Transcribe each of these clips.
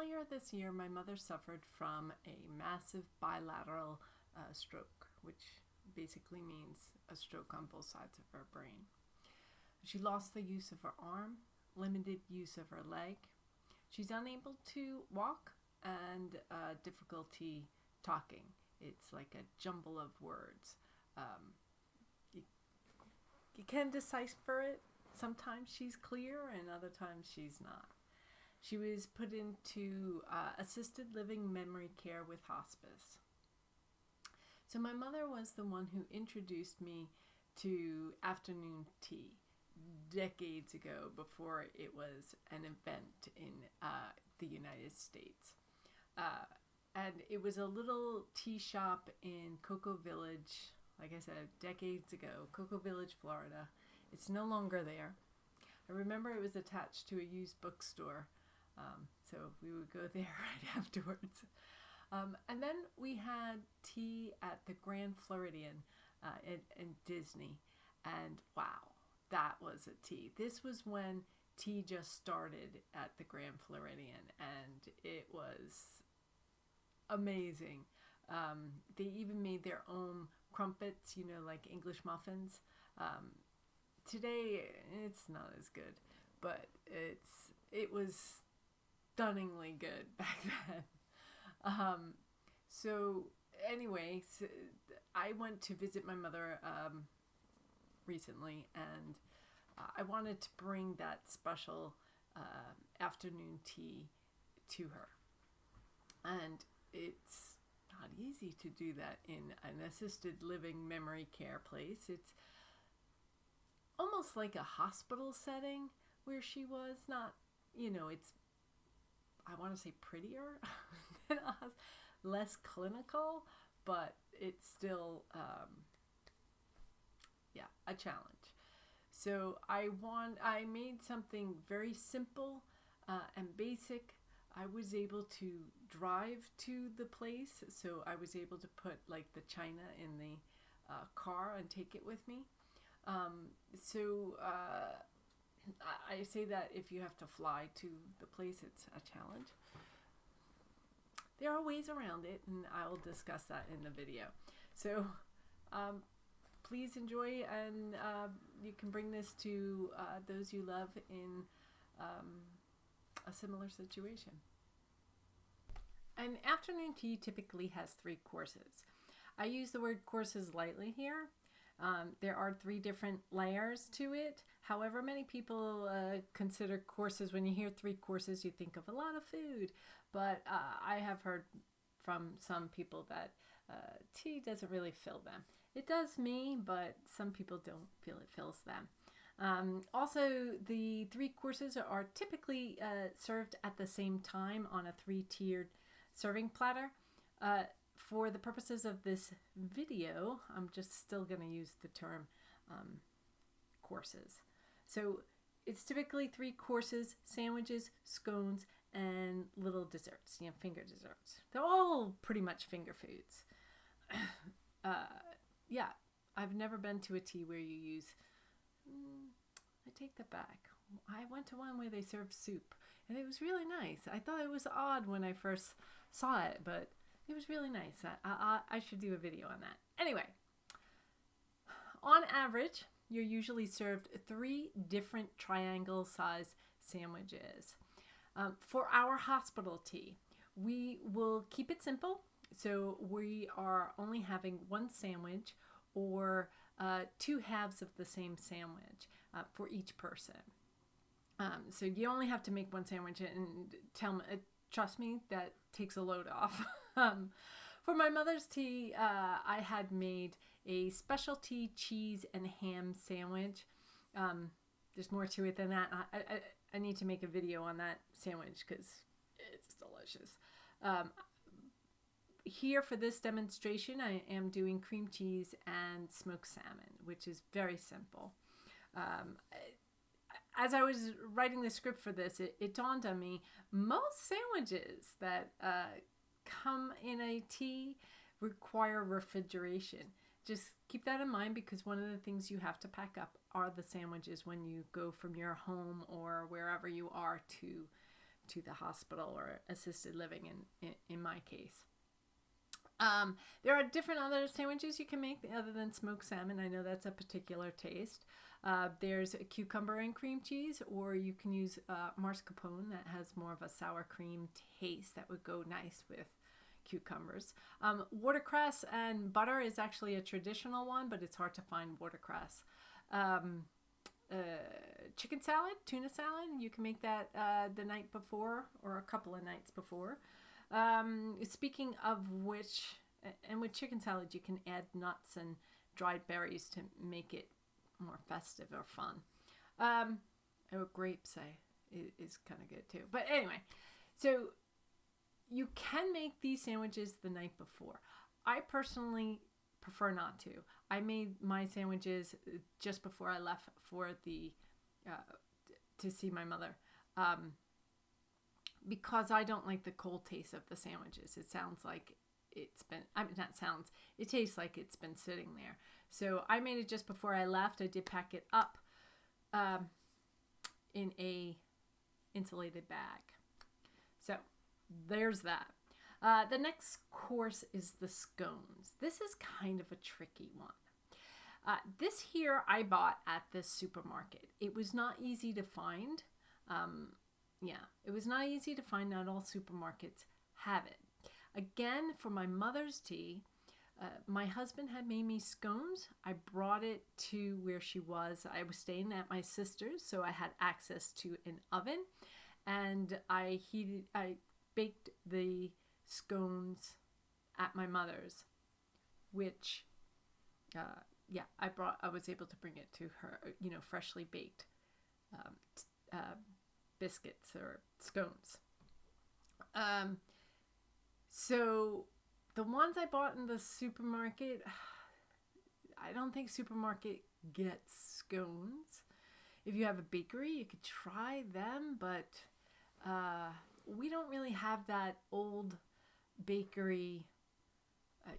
Earlier this year, my mother suffered from a massive bilateral stroke, which basically means a stroke on both sides of her brain. She lost the use of her arm, limited use of her leg. She's unable to walk and difficulty talking. It's like a jumble of words. You can decipher it. Sometimes she's clear and other times she's not. She was put into assisted living memory care with hospice. So my mother was the one who introduced me to afternoon tea decades ago, before it was an event in the United States. And it was a little tea shop in Cocoa Village, like I said, decades ago, Cocoa Village, Florida. It's no longer there. I remember it was attached to a used bookstore, so we would go there right afterwards. And then we had tea at the Grand Floridian in Disney, and wow, that was a tea. This was when tea just started at the Grand Floridian, and it was amazing. They even made their own crumpets, like English muffins. Today, it's not as good, but it was stunningly good back then. So anyway, I went to visit my mother recently, and I wanted to bring that special afternoon tea to her. And it's not easy to do that in an assisted living memory care place. It's almost like a hospital setting where she was. Not, it's, I want to say prettier than us, less clinical, but it's still, a challenge. So I made something very simple and basic. I was able to drive to the place, so I was able to put like the china in the car and take it with me. I say that if you have to fly to the place, it's a challenge. There are ways around it, and I'll discuss that in the video. So please enjoy, and you can bring this to those you love in a similar situation. An afternoon tea typically has 3 courses. I use the word courses lightly here. There are 3 different layers to it. However, many people consider courses, when you hear 3 courses, you think of a lot of food. But I have heard from some people that tea doesn't really fill them. It does me, but some people don't feel it fills them. Also, the 3 courses are typically served at the same time on a 3-tiered serving platter. For the purposes of this video, I'm just still going to use the term courses. So it's typically 3 courses: sandwiches, scones, and little desserts, finger desserts. They're all pretty much finger foods. Yeah, I've never been to a tea where you use, I take that back. I went to one where they served soup, and it was really nice. I thought it was odd when I first saw it, but it was really nice. I should do a video on that. Anyway, on average, you're usually served 3 different triangle-sized sandwiches. For our hospital tea, we will keep it simple. So we are only having 1 sandwich or 2 halves of the same sandwich for each person. So you only have to make 1 sandwich, and trust me, that takes a load off. For my mother's tea, I had made a specialty cheese and ham sandwich. There's more to it than that. I need to make a video on that sandwich because it's delicious. Here for this demonstration, I am doing cream cheese and smoked salmon, which is very simple. As I was writing the script for this, it dawned on me, most sandwiches that come in a tea require refrigeration. Just keep that in mind, because one of the things you have to pack up are the sandwiches when you go from your home or wherever you are to to the hospital or assisted living in my case. There are different other sandwiches you can make other than smoked salmon. I know that's a particular taste. There's a cucumber and cream cheese, or you can use mascarpone that has more of a sour cream taste that would go nice with cucumbers. Watercress and butter is actually a traditional one, but it's hard to find watercress. Chicken salad, tuna salad, you can make that the night before or a couple of nights before. Speaking of which, and with chicken salad, you can add nuts and dried berries to make it more festive or fun. Or grapes is kind of good too. But anyway, so you can make these sandwiches the night before. I personally prefer not to. I made my sandwiches just before I left for to see my mother. Because I don't like the cold taste of the sandwiches. It sounds like it tastes like it's been sitting there. So I made it just before I left. I did pack it up in a insulated bag. So there's that. The next course is the scones. This is kind of a tricky one. This here I bought at the supermarket. It was not easy to find. It was not easy to find. Not all supermarkets have it. Again, for my mother's tea, my husband had made me scones. I brought it to where she was. I was staying at my sister's, so I had access to an oven, and I baked the scones at my mother's, which, I was able to bring it to her, freshly baked biscuits or scones. So the ones I bought in the supermarket, I don't think supermarket gets scones. If you have a bakery, you could try them, but we don't really have that old bakery.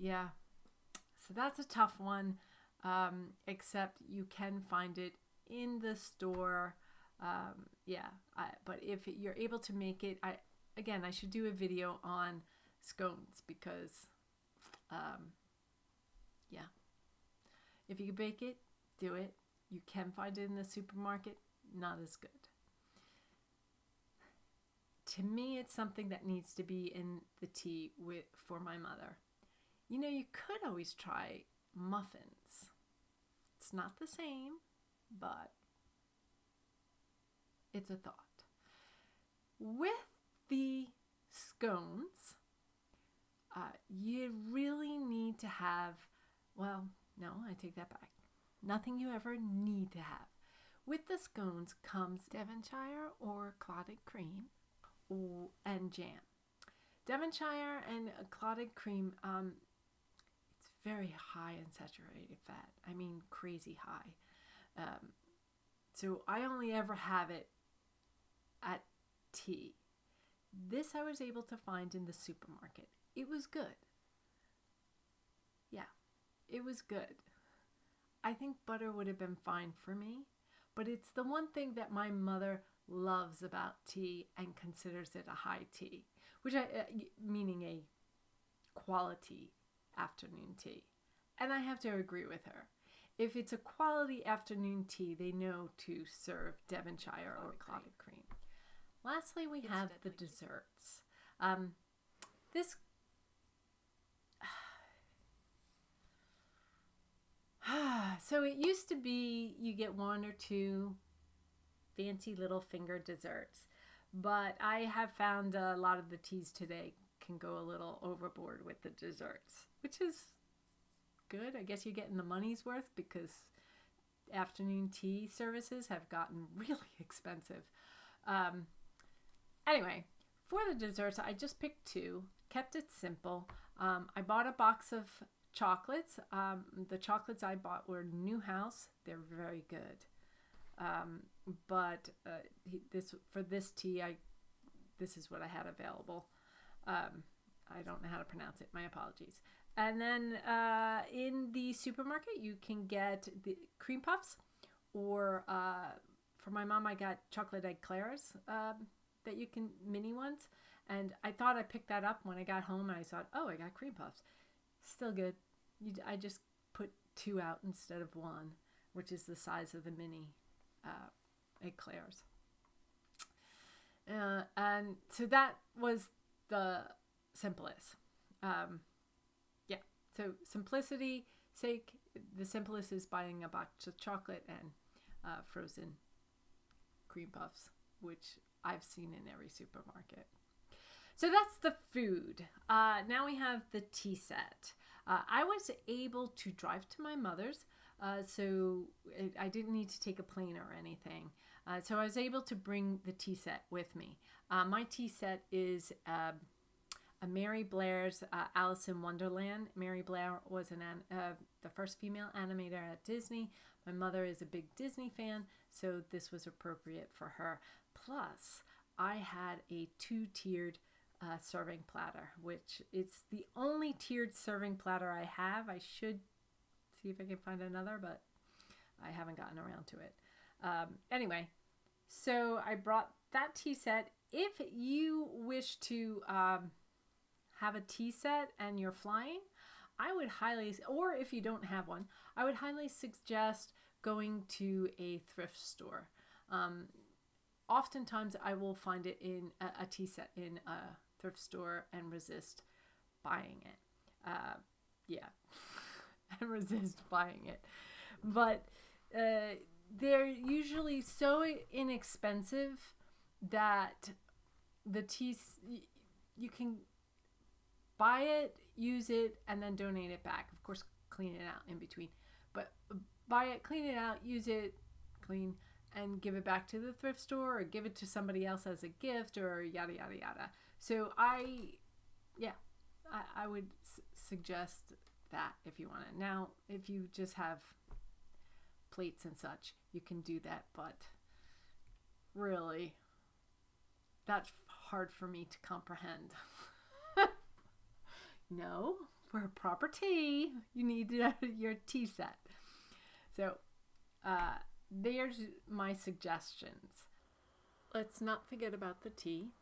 So that's a tough one, except you can find it in the store. But if you're able to make it, I should do a video on scones because, if you can bake it, do it. You can find it in the supermarket, not as good. To me, it's something that needs to be in the tea for my mother. You could always try muffins. It's not the same, but it's a thought. With the scones, you really need to have, I take that back. Nothing you ever need to have. With the scones comes Devonshire or clotted cream and jam. Devonshire and clotted cream, it's very high in saturated fat. I mean, crazy high. So I only ever have it at tea. This I was able to find in the supermarket. It was good. Yeah, it was good. I think butter would have been fine for me, but it's the one thing that my mother loves about tea and considers it a high tea, meaning a quality afternoon tea. And I have to agree with her. If it's a quality afternoon tea, they know to serve Devonshire or clotted cream. Lastly, we have the desserts. So it used to be you get one or two fancy little finger desserts, but I have found a lot of the teas today can go a little overboard with the desserts, which is good. I guess you're getting the money's worth because afternoon tea services have gotten really expensive. Anyway, for the desserts, I just picked two, kept it simple. I bought a box of chocolates. The chocolates I bought were Newhouse. They're very good. But for this tea, this is what I had available. I don't know how to pronounce it. My apologies. And then in the supermarket, you can get the cream puffs, or for my mom, I got chocolate eclairs. that you can, mini ones. And I thought I picked that up when I got home, and I thought, oh, I got cream puffs. Still good. I just put 2 out instead of 1, which is the size of the mini eclairs. And so that was the simplest. So simplicity sake, the simplest is buying a box of chocolate and frozen cream puffs, which I've seen in every supermarket. So that's the food. Now we have the tea set. I was able to drive to my mother's, so I didn't need to take a plane or anything. So I was able to bring the tea set with me. My tea set is a Mary Blair's Alice in Wonderland. Mary Blair was the first female animator at Disney. My mother is a big Disney fan, so this was appropriate for her. Plus, I had a 2-tiered serving platter, which it's the only tiered serving platter I have. I should see if I can find another, but I haven't gotten around to it. Anyway, so I brought that tea set. If you wish to have a tea set and you're flying, I would highly, or if you don't have one, I would highly suggest going to a thrift store. Oftentimes I will find it in a tea set in a thrift store and resist buying it. And resist buying it. But they're usually so inexpensive that the tea, you can buy it, use it, and then donate it back. Of course, clean it out in between. But buy it, clean it out, use it, clean, and give it back to the thrift store or give it to somebody else as a gift or yada, yada, yada. So I would suggest that if you want it. Now, if you just have plates and such, you can do that. But really, that's hard for me to comprehend. No, for proper tea, you need your tea set. So there's my suggestions. Let's not forget about the tea.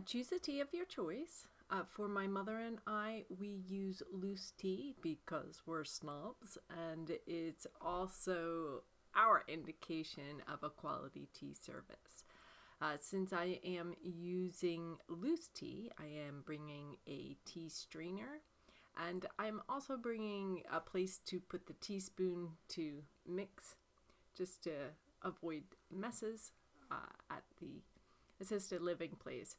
Choose a tea of your choice. For my mother and I, we use loose tea because we're snobs, and it's also our indication of a quality tea service. Since I am using loose tea, I am bringing a tea strainer, and I'm also bringing a place to put the teaspoon to mix, just to avoid messes at the assisted living place.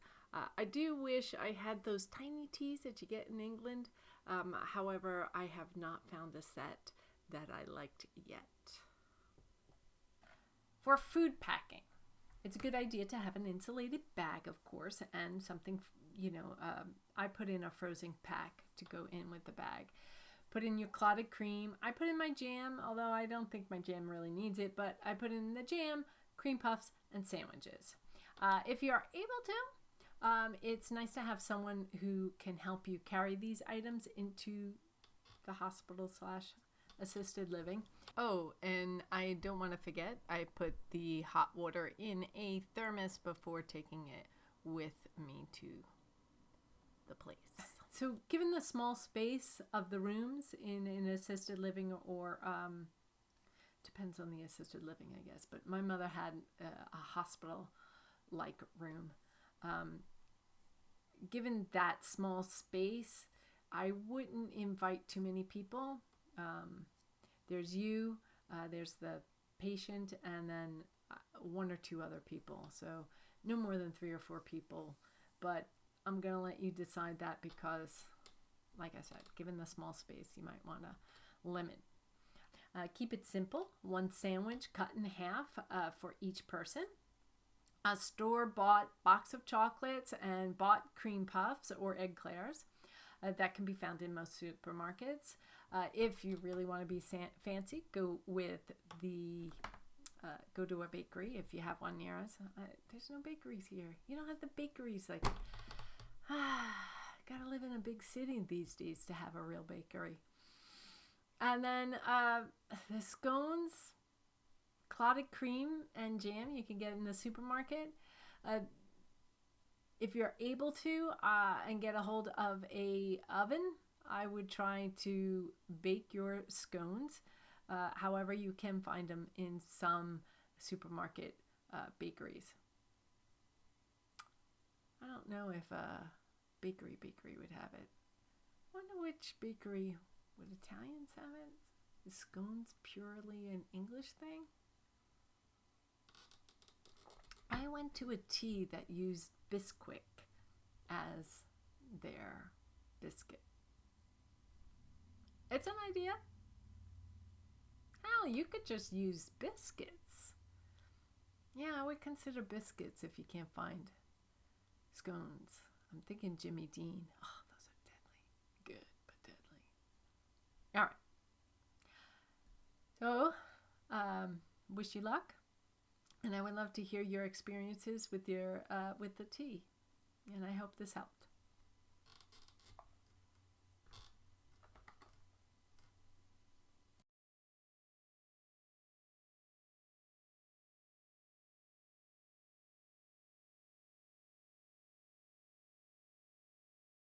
I do wish I had those tiny teas that you get in England. However, I have not found a set that I liked yet. For food packing, it's a good idea to have an insulated bag, of course, and something, I put in a frozen pack to go in with the bag. Put in your clotted cream. I put in my jam, although I don't think my jam really needs it, but I put in the jam, cream puffs, and sandwiches. If you are able to, it's nice to have someone who can help you carry these items into the hospital / assisted living. Oh, and I don't want to forget, I put the hot water in a thermos before taking it with me to the place. So given the small space of the rooms in an assisted living, or depends on the assisted living, I guess, but my mother had a hospital-like room. Given that small space, I wouldn't invite too many people. There's you, there's the patient, and then 1 or 2 other people. So no more than 3 or 4 people. But I'm going to let you decide that because, like I said, given the small space, you might want to limit. Keep it simple. 1 sandwich cut in half for each person. A store-bought box of chocolates and bought cream puffs or eclairs. That can be found in most supermarkets. If you really want to be fancy, go to a bakery if you have one near us. There's no bakeries here. You don't have the bakeries. Gotta live in a big city these days to have a real bakery. And then the scones, clotted cream and jam you can get in the supermarket. If you're able to and get a hold of a oven, I would try to bake your scones. However, you can find them in some supermarket bakeries. I don't know if a bakery would have it. Wonder which bakery would Italians have it? Is scones purely an English thing? I went to a tea that used Bisquick as their biscuit. It's an idea. Hell, you could just use biscuits. Yeah, I would consider biscuits if you can't find scones. I'm thinking Jimmy Dean. Oh, those are deadly. Good, but deadly. All right. So, wish you luck. And I would love to hear your experiences with your with the tea. And I hope this helped.